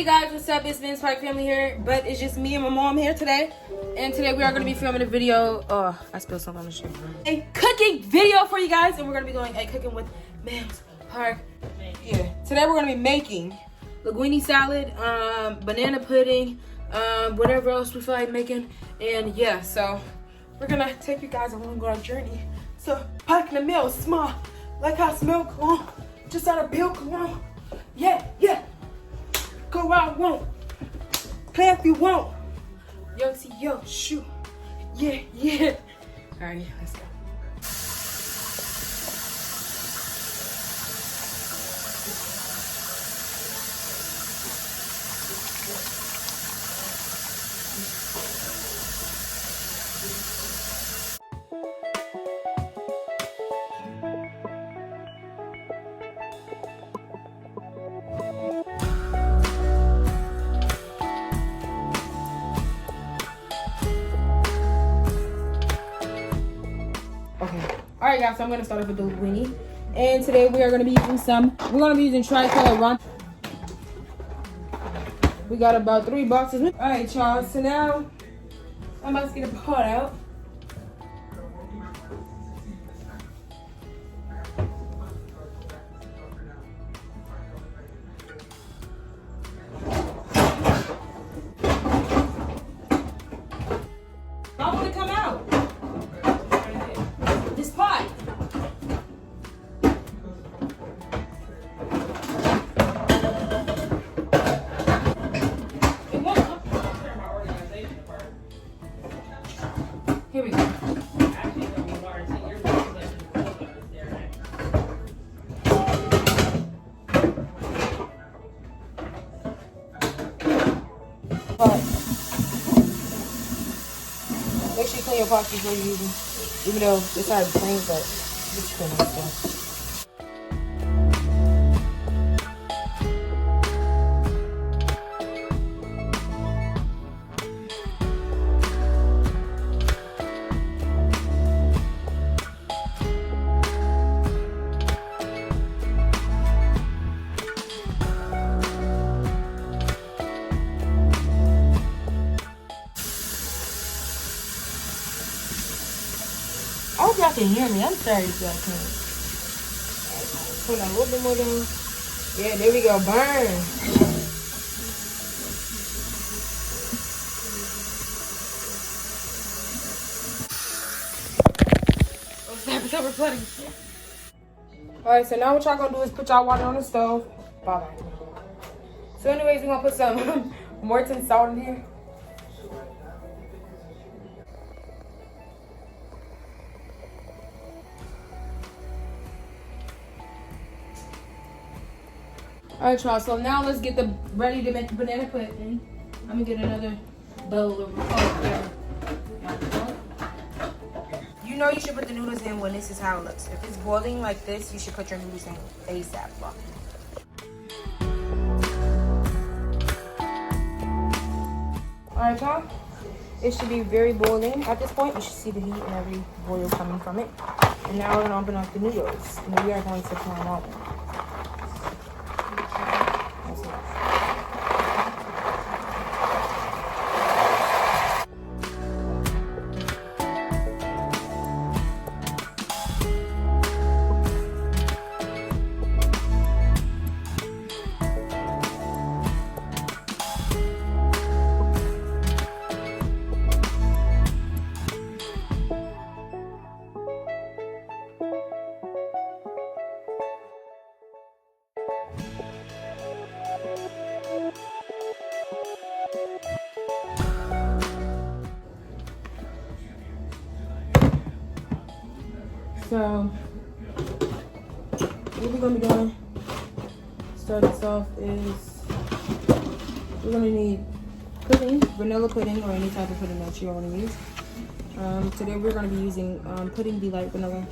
Hey guys, what's up? It's MimsParkFamily here, but it's just me and my mom here today. And today we are going to be filming a video. Oh, I spilled something on the shoe. A cooking video for you guys, and we're going to be doing a cooking with Mims Park. Yeah. Today we're going to be making linguine salad, banana pudding, whatever else we feel like making. And yeah, so we're going to take you guys along on our journey. So packing the meal small, like how smell cologne, just out of bill cologne. Yeah, yeah. Go out, won't. Play if you won't. Yo, see, yo, shoot. Yeah, yeah. All right, let's go. Alright guys, so I'm gonna start off with the linguine. And today we are gonna be using tricolor run. We got about 3 boxes. Alright y'all, so now I'm about to get a pot out. I wanna come out. Here we go. Make sure you clean your pots before you use them. Even though it's not clean, but just clean it stuff. I hope y'all can hear me. I'm sorry if y'all can't. Put a little bit more down. Yeah, there we go. Burn. Oh, snap, it's overflowing. Alright, so now what y'all gonna do is put y'all water on the stove. Bye-bye. So anyways, we're gonna put some Morton salt in here. Alright y'all, so now let's get ready to make the banana pudding. I'm gonna get another bowl of whatever. You know you should put the noodles in when this is how it looks. If it's boiling like this, you should put your noodles in ASAP. Alright y'all, it should be very boiling at this point. You should see the heat and every boil coming from it. And now we're gonna open up the noodles. And we are going to turn them on. So, what we're going to be doing, start this off, is we're going to need pudding, vanilla pudding, or any type of pudding that you want to use. Today we're going to be using Pudding Delight Vanilla.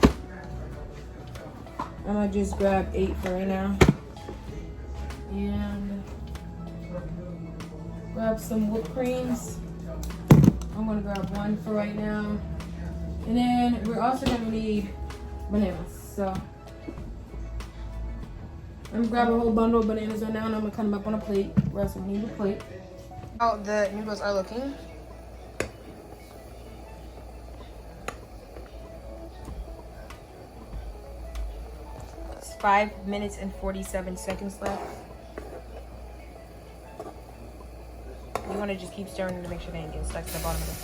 I'm going to just grab 8 for right now. And grab some whipped creams. I'm going to grab 1 for right now. And then we're also going to need bananas. So I'm gonna grab a whole bundle of bananas right now, and I'm gonna cut them up on a plate. What else do we need to plate? How the noodles are looking. It's 5 minutes and 47 seconds left. You want to just keep stirring to make sure they ain't getting stuck to the bottom of it.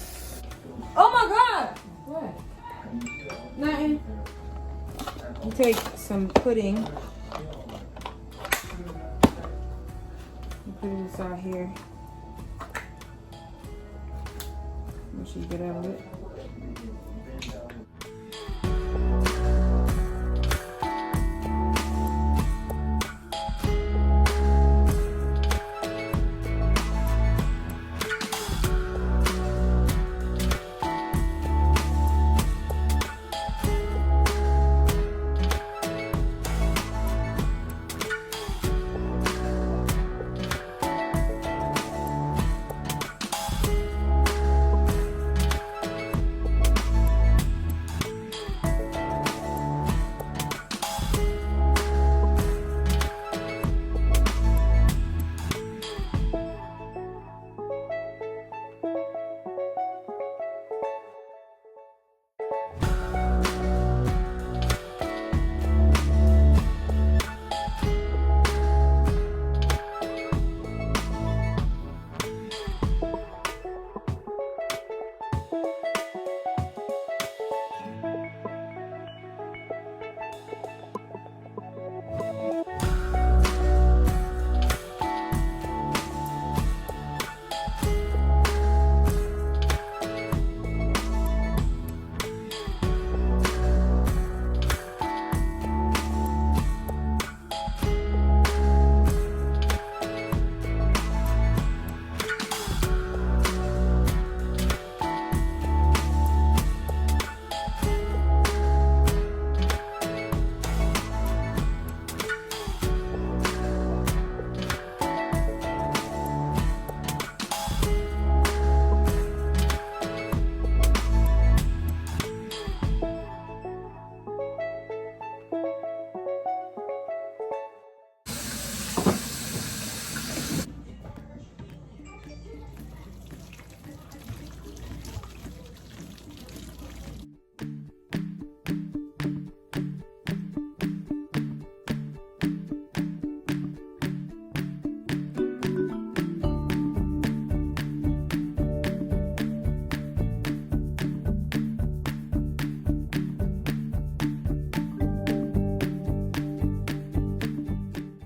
Oh my God! What? Nothing. You take some pudding. You put it inside here. Make sure you get out of it.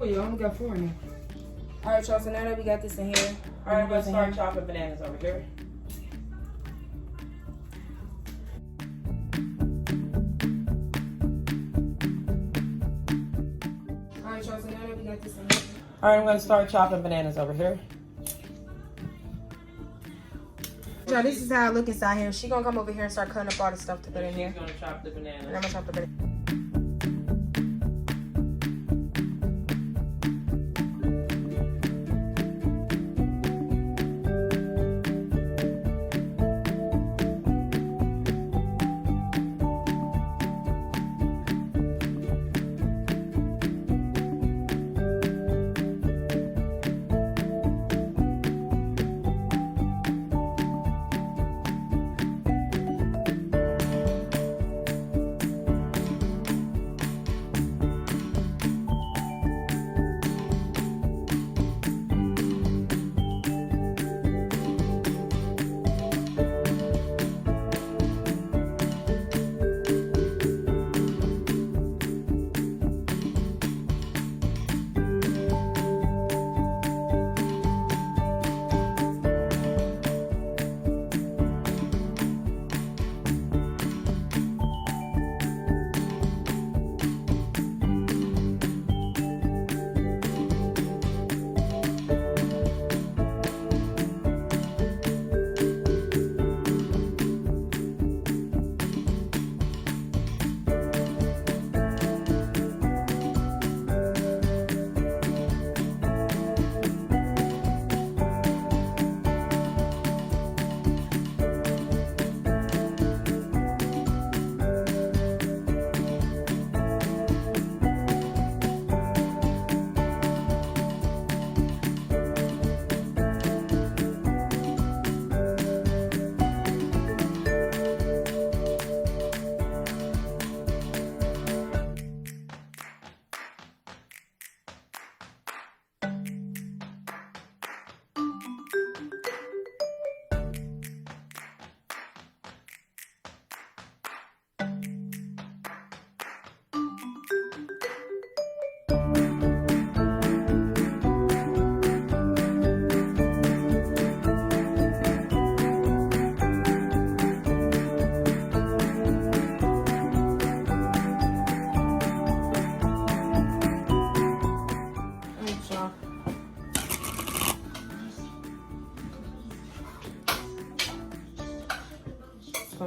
I only got 4 in there. All right, y'all. So now that we got this in here, all right, I'm gonna start chopping bananas over here. All right, y'all. So now that we got this in here, all right, I'm gonna start chopping bananas over here. Y'all, this is how it look inside here. She gonna come over here and start cutting up all the stuff to put in here. She's gonna chop the bananas. And I'm gonna chop the bananas.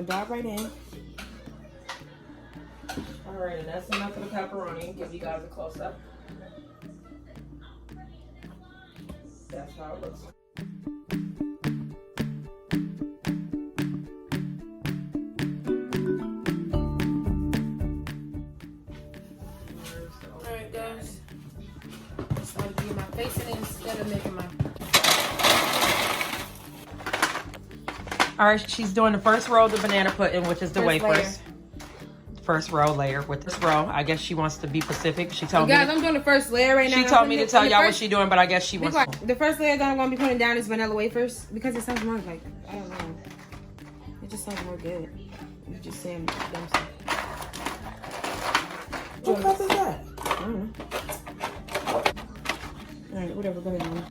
gonna dive right in. Alright, and that's enough of the pepperoni. Give you guys a close up. That's how it looks. Alright guys. So I'm gonna get my face in it instead of making my... Alright, she's doing the first row of the banana pudding, which is the First wafers. layer. First row layer with this row. I guess she wants to be specific. She told me. Guys, I'm doing the first layer right now. She told me to tell y'all what she's doing, but I guess she wants to. The first layer that I'm gonna be putting down is vanilla wafers because it sounds more like, I don't know. It just sounds more good. You just saying dumb stuff. What cup is that? I don't know. Alright, whatever, go ahead, Mom.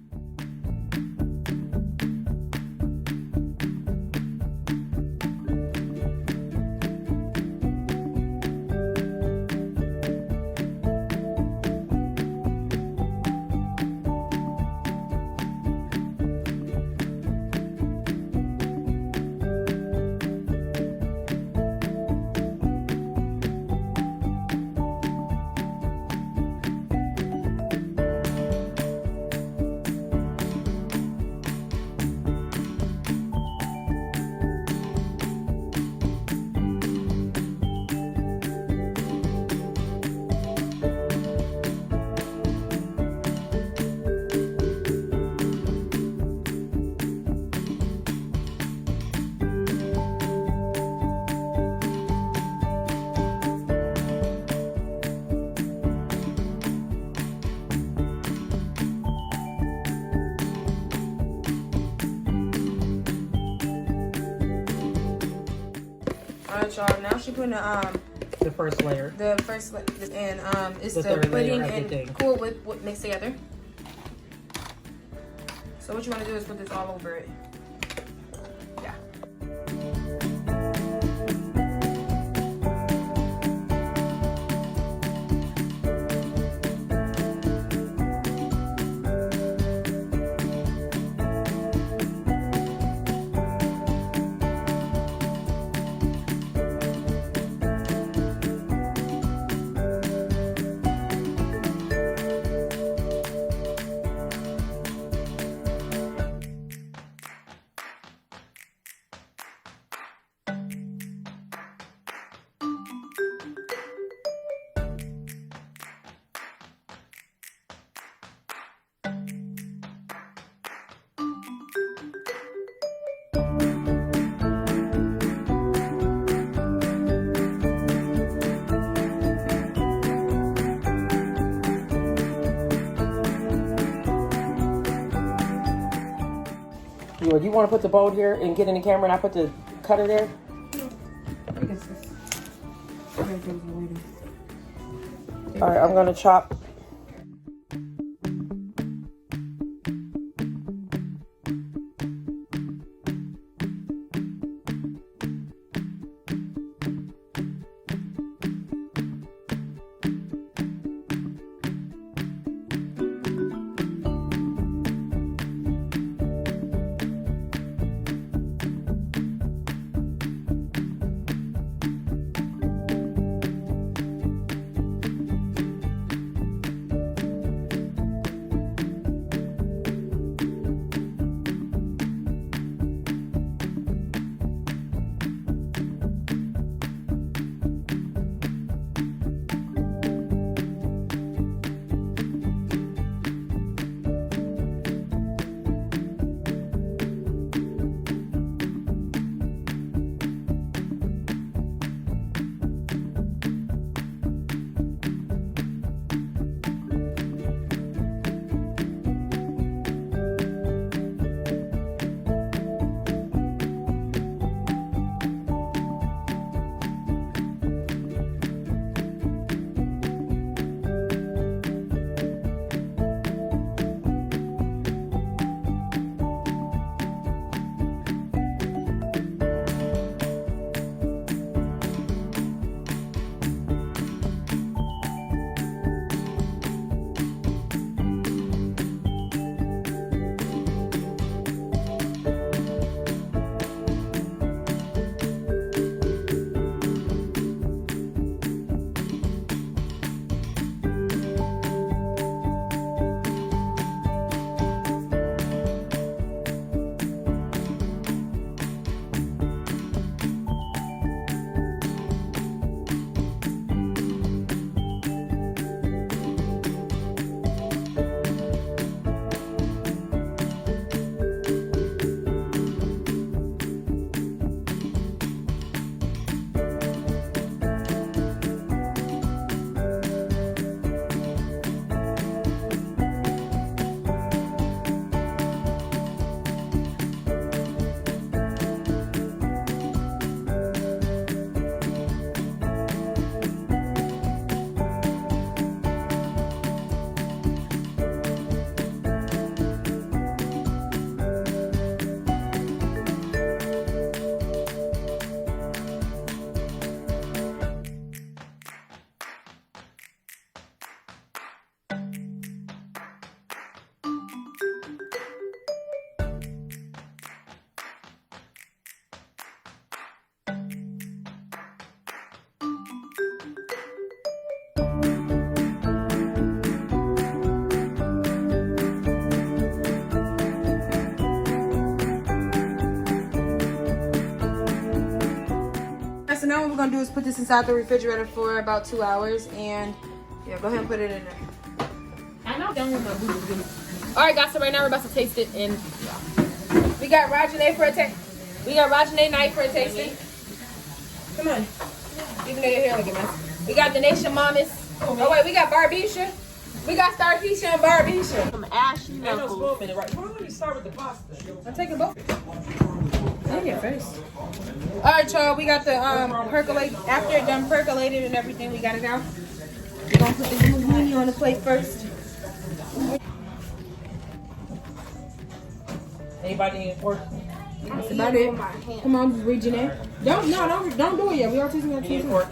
Alright, y'all. Now she's putting The first layer. the first and it's The the third layer pudding of the and thing. cool with what mixed together. So what you want to do is put this all over it. Yeah. You want to put the bowl here and get in the camera and I put the cutter there? Alright, I'm going to chop. gonna do is put this inside the refrigerator for about 2 hours, and yeah, go ahead and put it in there. I'm not done with my boo-boo. All right, guys. So right now we're about to taste it, and we got Rodjanae for a taste. We got Rodjanae night for a tasting. Come on. Even though your hair looking messy. We got Danasha Mamas. Oh wait, we got Barbisha. We got Starkeisha and Barbisha. Some ashy Ain't no knuckles. spoon in it, right? Why don't we start with the pasta? I'm taking both. In your face. All right, y'all. We got the percolate. After it done percolated and everything, we got it out. We're gonna put the linguine on the plate first. Anybody need pork? That's about it. Come on, Rodjanae. Don't do it yet. We are tasting that You need too. pork?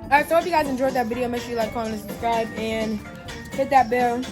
Alright, so I hope you guys enjoyed that video. Make sure you like, comment, and subscribe, and hit that bell.